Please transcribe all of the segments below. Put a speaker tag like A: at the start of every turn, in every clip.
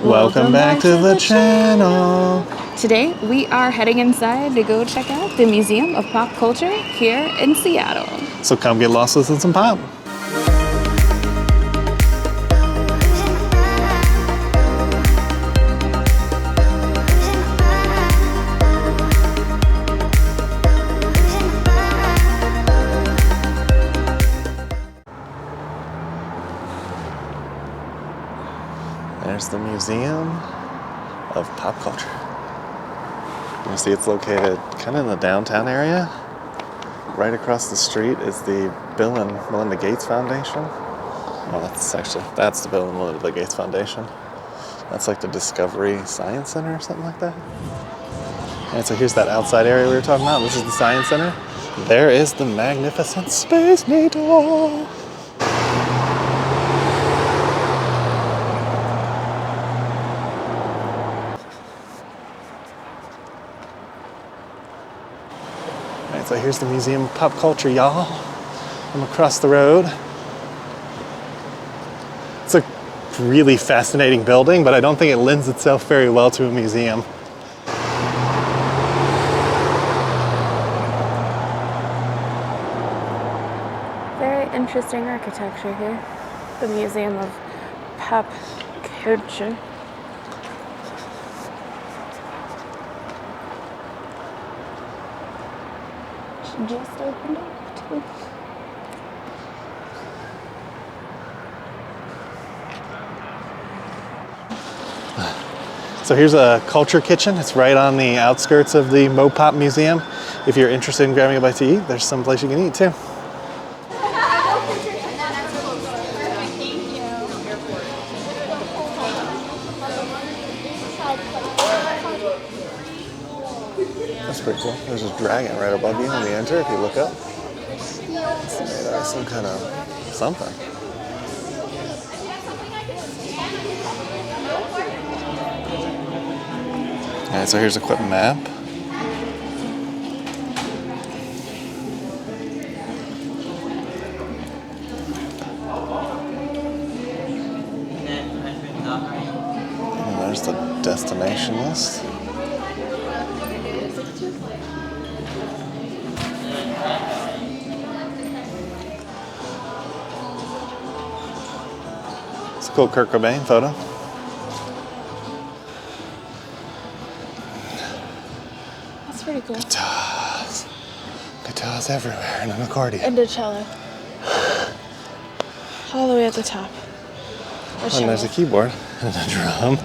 A: Welcome back to the channel.
B: Today we are heading inside to go check out the Museum of Pop Culture here in Seattle.
A: So come get lost with some pop. There's the Museum of Pop Culture. You see it's located kind of in the downtown area. Right across the street is the Bill and Melinda Gates Foundation. Oh, that's the Bill and Melinda Gates Foundation. That's like the Discovery Science Center or something like that. And so here's that outside area we were talking about. This is the Science Center. There is the magnificent Space Needle. So here's the Museum of Pop Culture, y'all. I'm across the road. It's a really fascinating building, but I don't think it lends itself very well to a museum.
B: Very interesting architecture here. The Museum of Pop Culture. Just opened up too.
A: So here's a culture kitchen. It's right on the outskirts of the MoPop Museum. If you're interested in grabbing a bite to eat, there's some place you can eat too. That's pretty cool. There's a dragon right above you when you enter if you look up. It's made out of some kind of something. Alright, so here's a quick map. And there's the destination list. It's a cool Kurt Cobain photo.
B: That's pretty cool.
A: Guitars everywhere, and an accordion.
B: And a cello. All the way at the top.
A: And there's a keyboard and a drum.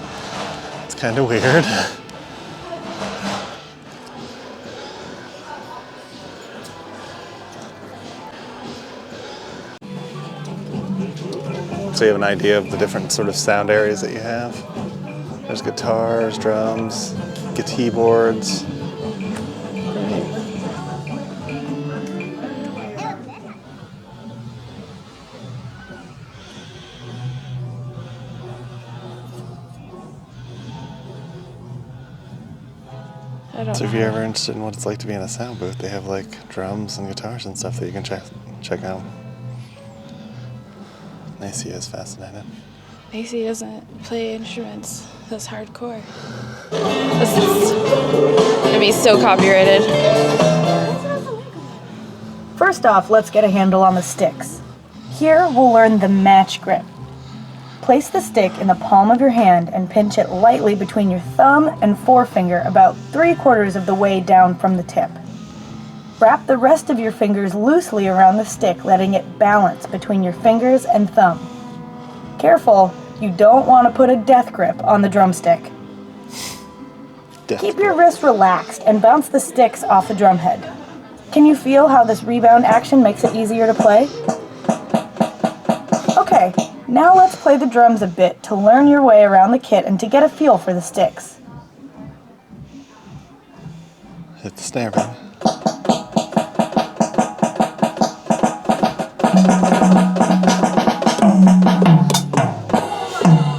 A: It's kind of weird. So you have an idea of the different sort of sound areas that you have. There's guitars, drums, keyboards. So if you're ever interested in what it's like to be in a sound booth, they have like drums and guitars and stuff that you can check out. Macy is fascinated.
B: Macy doesn't play instruments. That's hardcore. This is gonna be so copyrighted.
C: First off, let's get a handle on the sticks. Here we'll learn the match grip. Place the stick in the palm of your hand and pinch it lightly between your thumb and forefinger about 3/4 of the way down from the tip. Wrap the rest of your fingers loosely around the stick, letting it balance between your fingers and thumb. Careful, you don't want to put a death grip on the drumstick. Keep your wrist relaxed and bounce the sticks off the drum head. Can you feel how this rebound action makes it easier to play? Okay, now let's play the drums a bit to learn your way around the kit and to get a feel for the sticks.
A: Hit the snare, baby.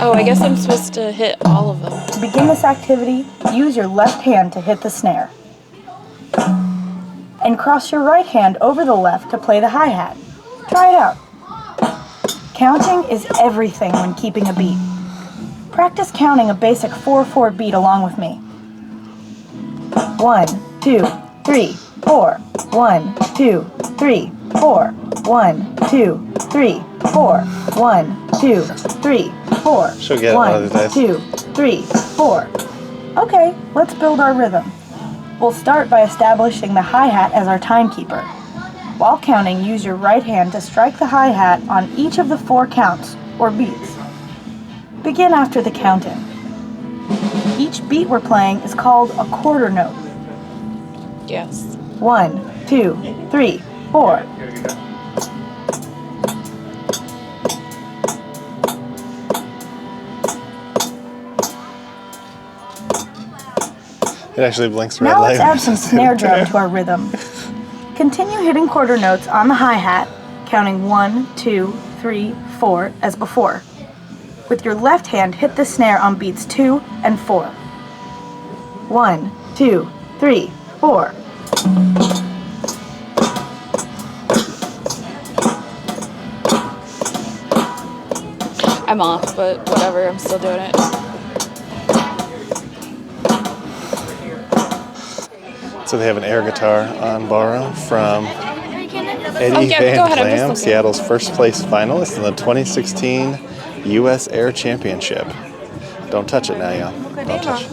B: Oh, I guess I'm supposed to hit all of them.
C: To begin this activity, use your left hand to hit the snare. And cross your right hand over the left to play the hi-hat. Try it out. Counting is everything when keeping a beat. Practice counting a basic 4/4 beat along with me. 1, 2, 3, 4. 1, 2, 3, 4. 1, 2, 3, 4. 1, 2, 3, 4.
A: She'll get it one of these days.
C: 1, 2, 3, 4. Okay, let's build our rhythm. We'll start by establishing the hi-hat as our timekeeper. While counting, use your right hand to strike the hi-hat on each of the 4 counts, or beats. Begin after the count-in. Each beat we're playing is called a quarter note.
B: Yes.
C: 1, 2, 3, 4.
A: It actually blinks red
C: Now
A: light.
C: let's add some snare drum to our rhythm. Continue hitting quarter notes on the hi-hat, counting 1, 2, 3, 4 as before. With your left hand, hit the snare on beats 2 and 4. 1, 2, 3, 4.
B: I'm off, but whatever, I'm still doing it.
A: So they have an air guitar on borrow from Eddie
B: Oh, yeah,
A: Van
B: go ahead, I'm just
A: Clam,
B: looking.
A: Seattle's first place finalist in the 2016 U.S. Air Championship. Don't touch it now, y'all. Don't touch it.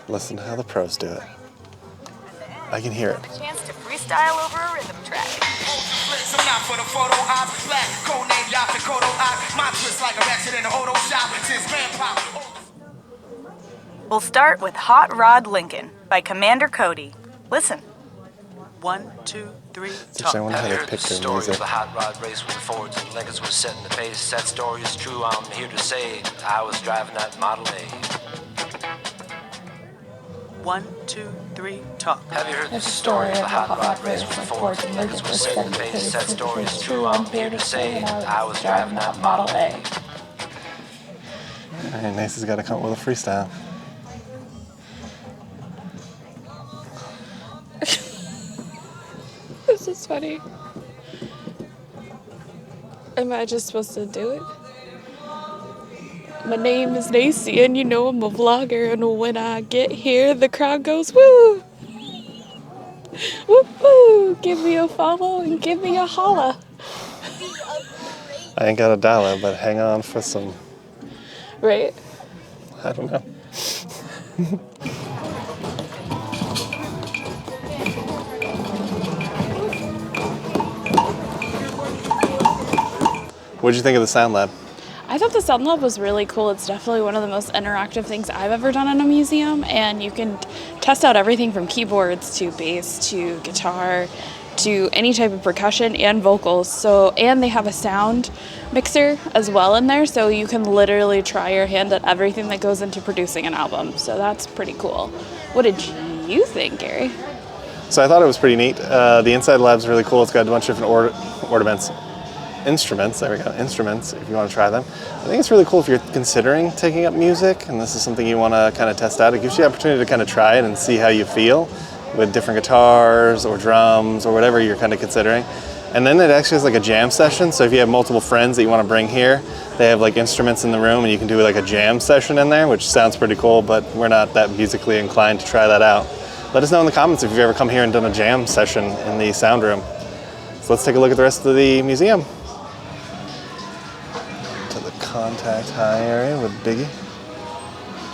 A: Listen to how the pros do it. I can hear it.
C: Chance to freestyle over a rhythm track. We'll start with Hot Rod Lincoln by Commander Cody. Listen.
D: 1, 2, 3,
A: I wonder how
D: Have
A: they
D: you heard
A: pick
D: the
A: their
D: story
A: music.
D: of the hot rod race when Fords and Lincolns were setting the pace? That story is true, I'm here to say I was driving that Model A. 1, 2, 3, talk. Have you heard the story of the hot rod race when Fords and Lincolns were setting the pace? That story is true, I'm here to say I was driving that Model A.
A: All right, Nace's got to come up with a freestyle.
B: This is funny. Am I just supposed to do it? My name is Nacy, and you know I'm a vlogger, and when I get here, the crowd goes, woo! Woo woo! Give me a follow and give me a holla.
A: I ain't got a dollar, but hang on for some,
B: Right?
A: I don't know. What did you think of the Sound Lab?
B: I thought the Sound Lab was really cool. It's definitely one of the most interactive things I've ever done in a museum, and you can test out everything from keyboards to bass to guitar to any type of percussion and vocals. So, and they have a sound mixer as well in there, so you can literally try your hand at everything that goes into producing an album. So that's pretty cool. What did you think, Gary?
A: So I thought it was pretty neat. The inside lab's really cool. It's got a bunch of different instruments, there we go, instruments, if you want to try them. I think it's really cool if you're considering taking up music and this is something you want to kind of test out. It gives you the opportunity to kind of try it and see how you feel with different guitars or drums or whatever you're kind of considering. And then it actually has like a jam session, so if you have multiple friends that you want to bring here, they have like instruments in the room and you can do like a jam session in there, which sounds pretty cool, but we're not that musically inclined to try that out. Let us know in the comments if you've ever come here and done a jam session in the sound room. So let's take a look at the rest of the museum. To the contact high area with Biggie.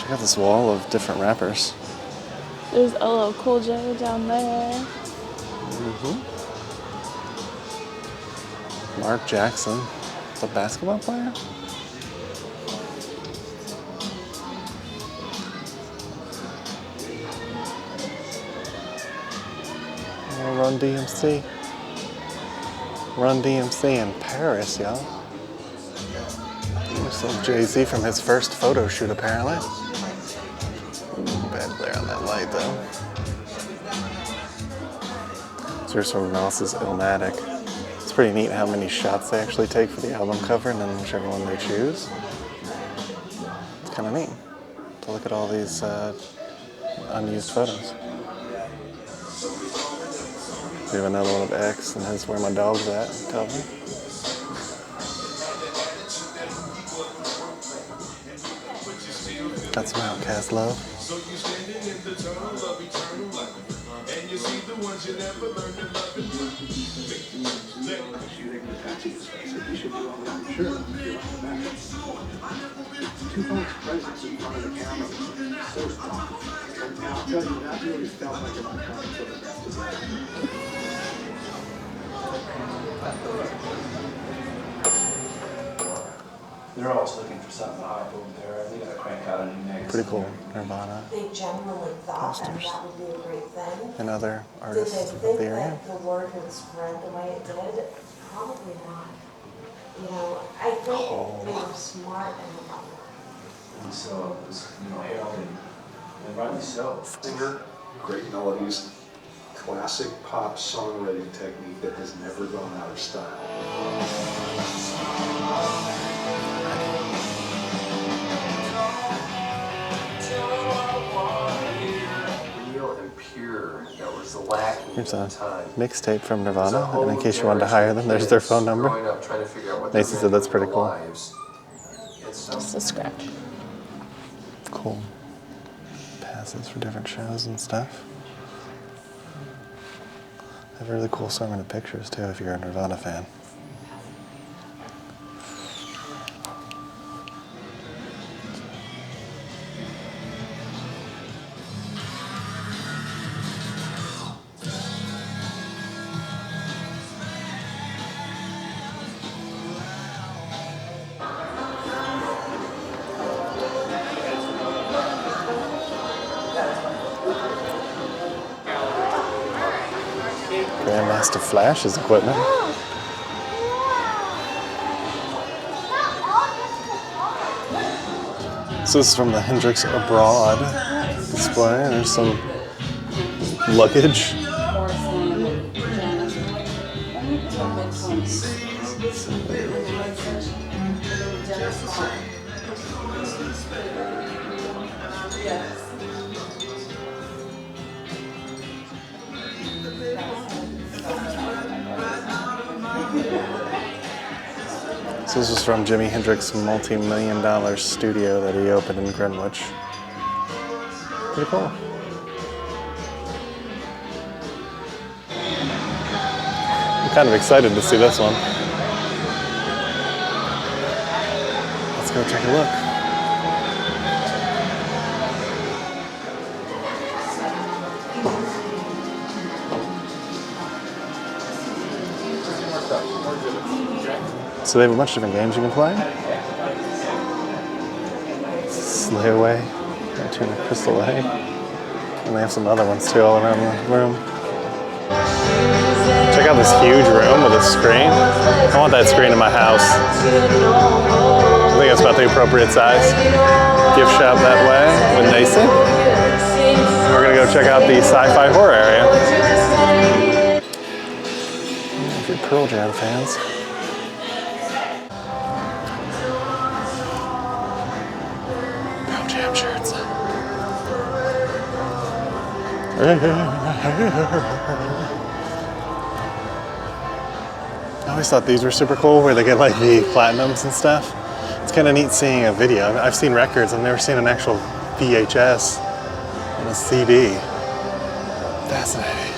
A: Check out this wall of different rappers.
B: There's LL Cool J down there.
A: Mark Jackson, the basketball player? Oh, Run DMC. Run DMC in Paris, y'all. There's some Jay-Z from his first photo shoot, apparently. Ooh, bad glare on that light, though. So here's someone else's Illmatic. It's pretty neat how many shots they actually take for the album cover and then whichever one they choose. It's kind of neat to look at all these unused photos. We have another one of X and his Where My Dog's At cover. Got some Outcast love.
E: Two folks' presence in front of the camera was so strong. And I'll tell you, that really felt like it was coming together.
D: They're always looking for something to hype over there. They gotta crank out a new magazine.
A: Pretty cool. Nirvana.
F: They genuinely thought that
A: Posters.
F: that would be a great thing.
A: And other
F: Did they
A: artists of
F: think
A: the area.
F: that the word would spread the way it did? Probably not. You know, I think they were smart and clever.
D: And so it was, heralded, and rightly so.
E: Singer, great melodies, classic pop songwriting technique that has never gone out of style.
G: Real and pure, that was lacking
A: Here's
G: at
A: a
G: the time.
A: mixtape from Nirvana, and in case you wanted to hire them, there's their phone number.
G: Growing up trying to figure out what
A: Macy said that's pretty cool.
B: Just a scratch.
A: Cool passes for different shows and stuff. They have really cool summer pictures too if you're a Nirvana fan. Grandmaster Flash's equipment. So this is from the Hendrix Abroad display. There's some luggage. So this is from Jimi Hendrix's multi-million-dollar studio that he opened in Greenwich. Pretty cool. I'm kind of excited to see this one. Let's go take a look. So they have a bunch of different games you can play. Slay Away, Tuna Crystal A. And they have some other ones too all around the room. Check out this huge room with a screen. I want that screen in my house. I think it's about the appropriate size. Gift shop that way with Nason. We're gonna go check out the Sci-Fi horror area. If you're Pearl Jam fans. Shirts. I always thought these were super cool, where they get like the platinums and stuff. It's kind of neat seeing a video. I've seen records, I've never seen an actual VHS and a CD. Fascinating.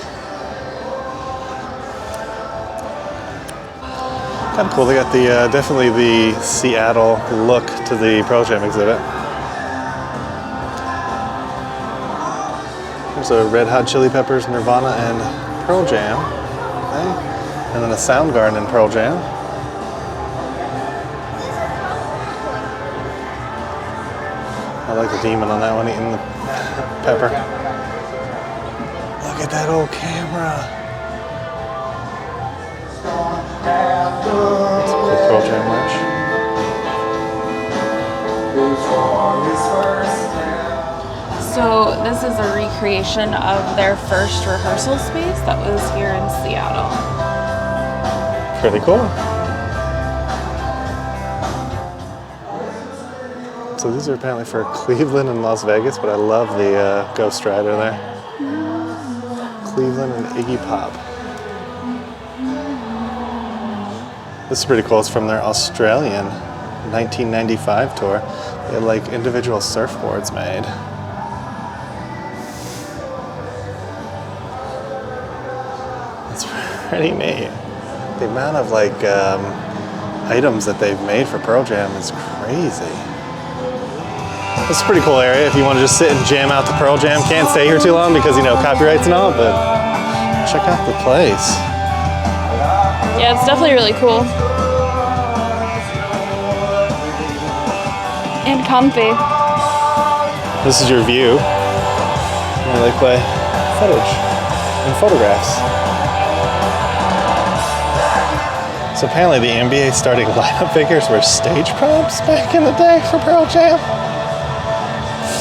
A: Kind of cool. They got the definitely the Seattle look to the Pearl Jam exhibit. There's a Red Hot Chili Peppers, Nirvana, and Pearl Jam. Okay. And then a Soundgarden and Pearl Jam. I like the demon on that one eating the pepper. Look at that old camera. That's a cool Pearl Jam merch.
B: So this is a recreation of their first rehearsal space that was here in Seattle.
A: Pretty cool. So these are apparently for Cleveland and Las Vegas, but I love the Ghost Rider there. Cleveland and Iggy Pop. This is pretty cool. It's from their Australian 1995 tour. They had like individual surfboards made. It's pretty neat. The amount of like items that they've made for Pearl Jam is crazy. It's a pretty cool area if you want to just sit and jam out to Pearl Jam. Can't stay here too long because, you know, copyrights and all, but check out the place.
B: Yeah, it's definitely really cool. And comfy.
A: This is your view where they play footage and photographs. So apparently the NBA starting lineup figures were stage props back in the day for Pearl Jam.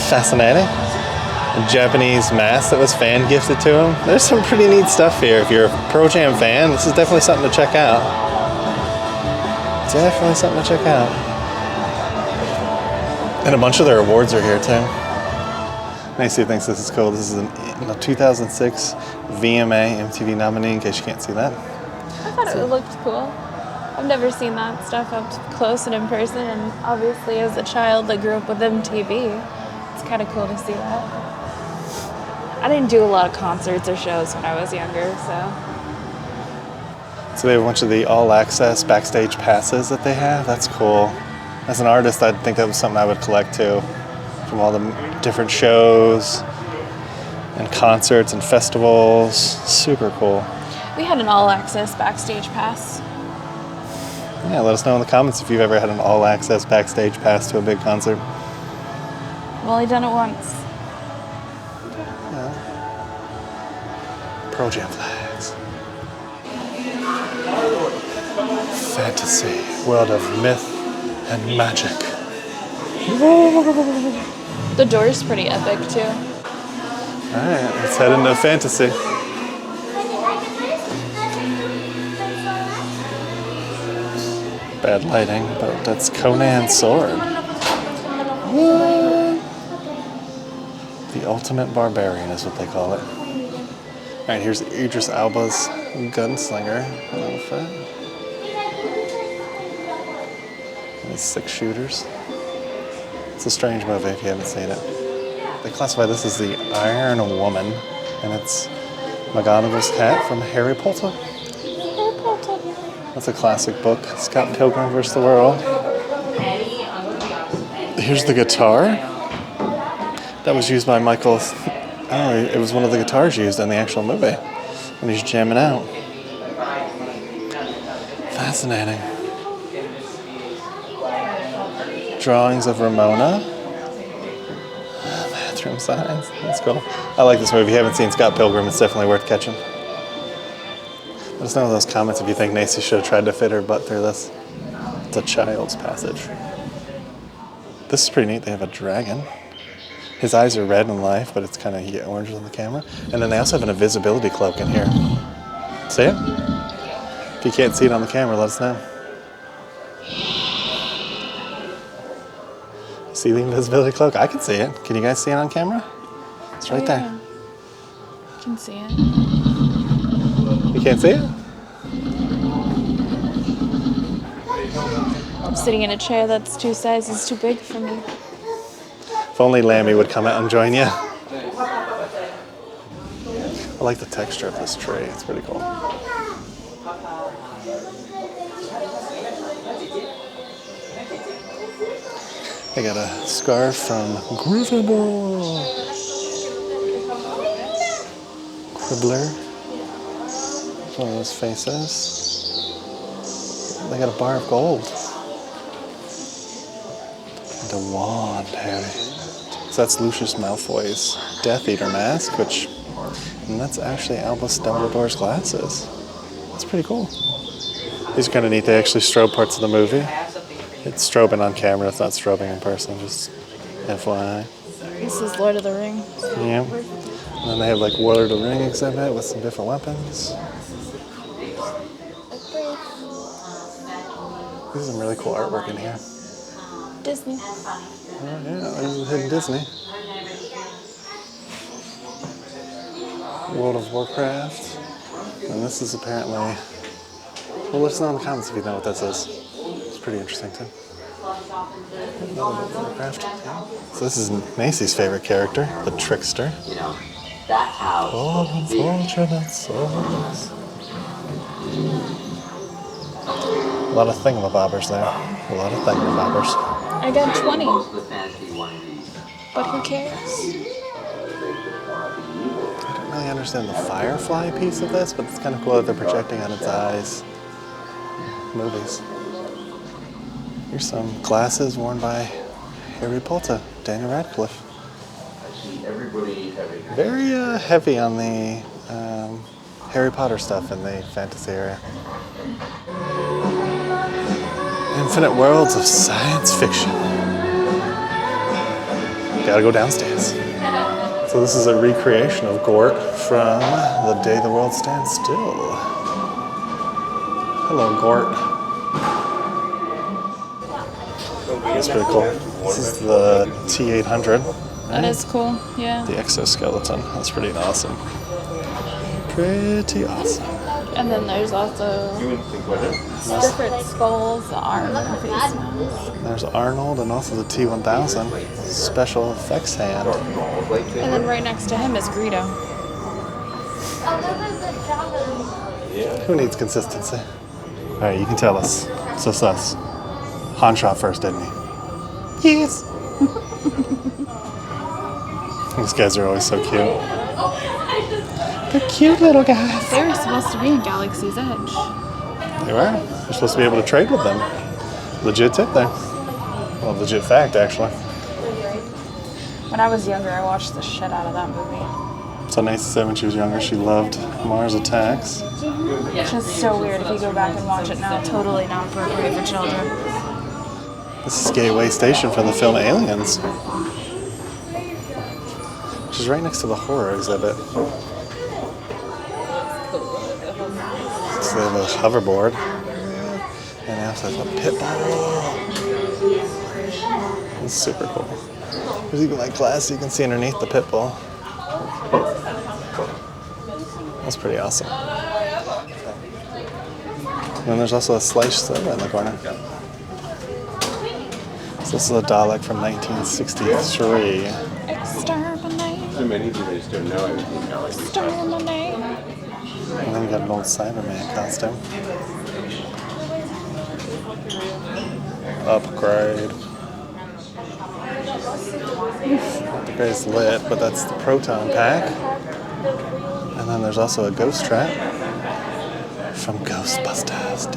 A: Fascinating. A Japanese mask that was fan gifted to him. There's some pretty neat stuff here. If you're a Pearl Jam fan, this is definitely something to check out. Definitely something to check out. And a bunch of their awards are here too. Macy thinks this is cool. This is a 2006 VMA MTV nominee, in case you can't see that.
B: I thought it looked cool. I've never seen that stuff up close and in person, and obviously as a child that grew up with MTV, it's kind of cool to see that. I didn't do a lot of concerts or shows when I was younger,
A: So they have a bunch of the all-access backstage passes that they have. That's cool. As an artist, I think that was something I would collect too, from all the different shows and concerts and festivals. Super cool.
B: we had an all-access backstage pass.
A: Yeah, let us know in the comments if you've ever had an all-access backstage pass to a big concert.
B: I've only done it once.
A: Pearl Jam flags. Fantasy, world of myth and magic.
B: The door's pretty epic too.
A: Alright, let's head into fantasy. Bad lighting, but that's Conan's sword. What? The ultimate barbarian is what they call it. Alright, here's Idris Elba's gunslinger outfit. These 6 shooters. It's a strange movie if you haven't seen it. They classify this as the Iron Woman, and it's McGonagall's hat from Harry Potter. That's a classic book. Scott Pilgrim vs. the World. Here's the guitar. That was used by Michael. Oh, it was one of the guitars used in the actual movie when he's jamming out. Fascinating. Drawings of Ramona. Bathroom signs. That's cool. I like this movie. If you haven't seen Scott Pilgrim, it's definitely worth catching. Let us know in those comments if you think Nacy should have tried to fit her butt through this. It's a child's passage. This is pretty neat. They have a dragon. His eyes are red in life, but it's kind of orange on the camera. And then they also have an invisibility cloak in here. See it? If you can't see it on the camera, let us know. See the invisibility cloak? I can see it. Can you guys see it on camera? It's right there.
B: You can see it.
A: You can't see it?
B: I'm sitting in a chair that's 2 sizes too big for me.
A: If only Lammy would come out and join you. I like the texture of this tree. It's pretty cool. I got a scarf from Gryffindor. Quibbler. One of those faces. They got a bar of gold. And a wand, Harry. So that's Lucius Malfoy's Death Eater mask, and that's actually Albus Dumbledore's glasses. That's pretty cool. These are kind of neat. They actually strobe parts of the movie. It's strobing on camera, it's not strobing in person, just FYI.
B: This is Lord of the Rings.
A: Yeah. And then they have like Lord of the Ring exhibit with some different weapons. This is some really cool artwork in here.
B: Disney.
A: Oh, yeah, this is Hidden Disney. World of Warcraft. And this is apparently... Well, let us know in the comments if you know what this is. It's pretty interesting, too. World of Warcraft. Yeah. So this is Macy's favorite character, the Trickster.
H: You know, that's how
A: Oh, unfortunate souls. A lot of thingamabobbers there. A lot of thingamabobbers.
B: I got 20,
H: most of the fantasy wannabes.
B: but who cares?
A: I don't really understand the Firefly piece of this, but it's kind of cool that they're projecting on its eyes. Movies. Here's some glasses worn by Harry Potter, Daniel Radcliffe. Very heavy on the Harry Potter stuff in the fantasy area. Infinite worlds of science fiction. Gotta go downstairs. So this is a recreation of Gort from The Day the World Stands Still. Hello, Gort. That's pretty cool. This is the T-800.
B: That is cool, yeah.
A: The exoskeleton. That's pretty awesome. Pretty awesome.
B: And then there's also different skulls, arms, and face masks.
A: There's Arnold and also the T-1000 special effects hand.
B: And then right next to him is Greedo.
A: Who needs consistency? All right, you can tell us. So sus. Han shot first, didn't he? Yes. These guys are always so cute. They're cute little guys.
B: They were supposed to be in Galaxy's Edge.
A: They were. You're supposed to be able to trade with them. Legit tip there. Well, legit fact, actually.
B: When I was younger, I watched the shit out of that movie.
A: So nice to say when she was younger, she loved Mars Attacks.
B: Which is so weird if you go back and watch it now. Totally not appropriate for children.
A: This is Gateway Station from the film Aliens, which is right next to the horror exhibit. So they have a hoverboard, and they also have a pit bull. It's super cool. There's even like glass you can see underneath the pit bull. That's pretty awesome. And then there's also a sliced soda in the corner. So this is a Dalek from 1963.
B: Exterminate.
G: So many people just don't know everything.
B: Exterminate.
A: And then you got an old Cyberman costume. Upgrade. Upgrade's lit, but that's the proton pack. And then there's also a ghost trap from Ghostbusters.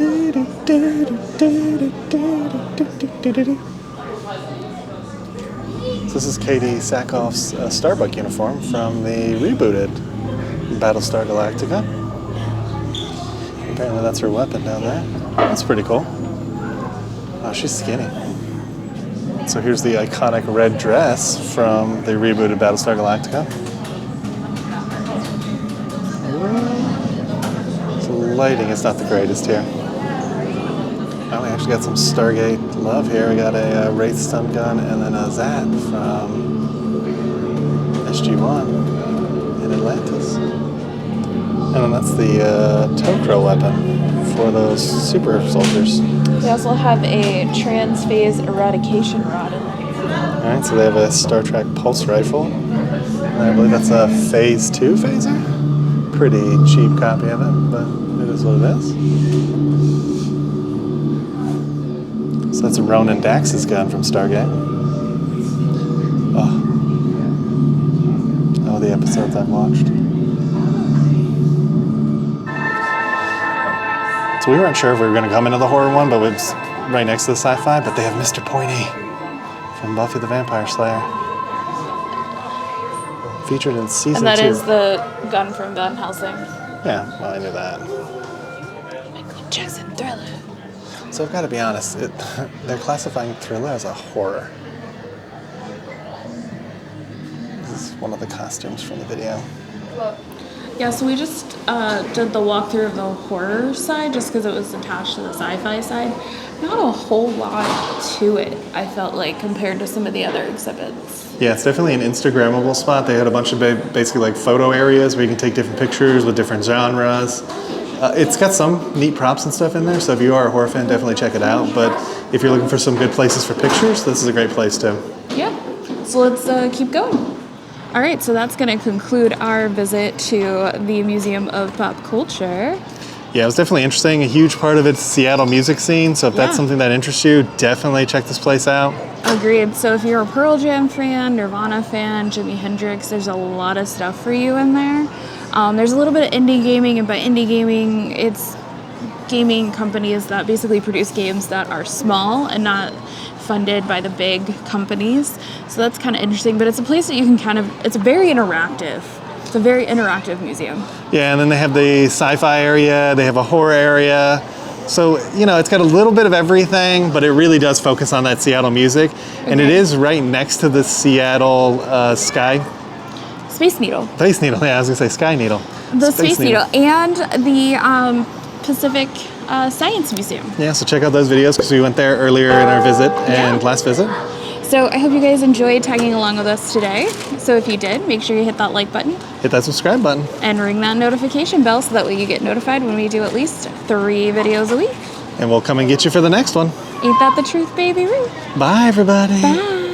A: So this is Katie Sackhoff's Starbuck uniform from the rebooted Battlestar Galactica. Apparently that's her weapon down there. That's pretty cool. Oh, she's skinny. So here's the iconic red dress from the rebooted Battlestar Galactica. So the lighting is not the greatest here. Oh, we actually got some Stargate love here. We got a Wraith stun gun and then a Zap from SG-1 in Atlantis. And then that's the Tok'ra weapon for those super soldiers.
B: They also have a transphase eradication rod in there.
A: Alright, so they have a Star Trek pulse rifle. And I believe that's a Phase 2 phaser. Pretty cheap copy of it, but it is what it is. So that's Ronan Dax's gun from Stargate. Oh, the episodes I've watched. So we weren't sure if we were going to come into the horror one, but it's right next to the sci-fi, but they have Mr. Pointy from Buffy the Vampire Slayer. Featured in season 2.
B: And that is the gun from Van Helsing.
A: Yeah, well, I knew that.
B: Michael Jackson Thriller.
A: So I've got to be honest, they're classifying Thriller as a horror. This is one of the costumes from the video.
B: Yeah, so we just did the walkthrough of the horror side just because it was attached to the sci-fi side. Not a whole lot to it, I felt like, compared to some of the other exhibits.
A: Yeah, it's definitely an Instagrammable spot. They had a bunch of basically like photo areas where you can take different pictures with different genres. It's got some neat props and stuff in there, so if you are a horror fan, definitely check it out. But if you're looking for some good places for pictures, this is a great place too.
B: Yeah, so let's keep going. All right, so that's going to conclude our visit to the Museum of Pop Culture.
A: Yeah, it was definitely interesting. A huge part of it's Seattle music scene, so if that's
B: Yeah.
A: something that interests you, definitely check this place out.
B: Agreed. So if you're a Pearl Jam fan, Nirvana fan, Jimi Hendrix, there's a lot of stuff for you in there. There's a little bit of indie gaming, and by indie gaming, it's gaming companies that basically produce games that are small and not funded by the big companies. So that's kind of interesting, but it's a place that you can it's very interactive. It's a very interactive museum.
A: Yeah, and then they have the sci-fi area, they have a horror area. So, it's got a little bit of everything, but it really does focus on that Seattle music. And it is right next to the Seattle
B: Space Needle.
A: Space Needle, yeah, I was going to say Sky Needle.
B: The Space Needle. And the Pacific Science Museum.
A: Yeah, so check out those videos because we went there earlier in our visit and last visit.
B: So I hope you guys enjoyed tagging along with us today. So if you did, make sure you hit that like button.
A: Hit that subscribe button.
B: And ring that notification bell so that way you get notified when we do at least 3 videos a week.
A: And we'll come and get you for the next one.
B: Ain't that the truth, baby?
A: Bye, everybody.
B: Bye.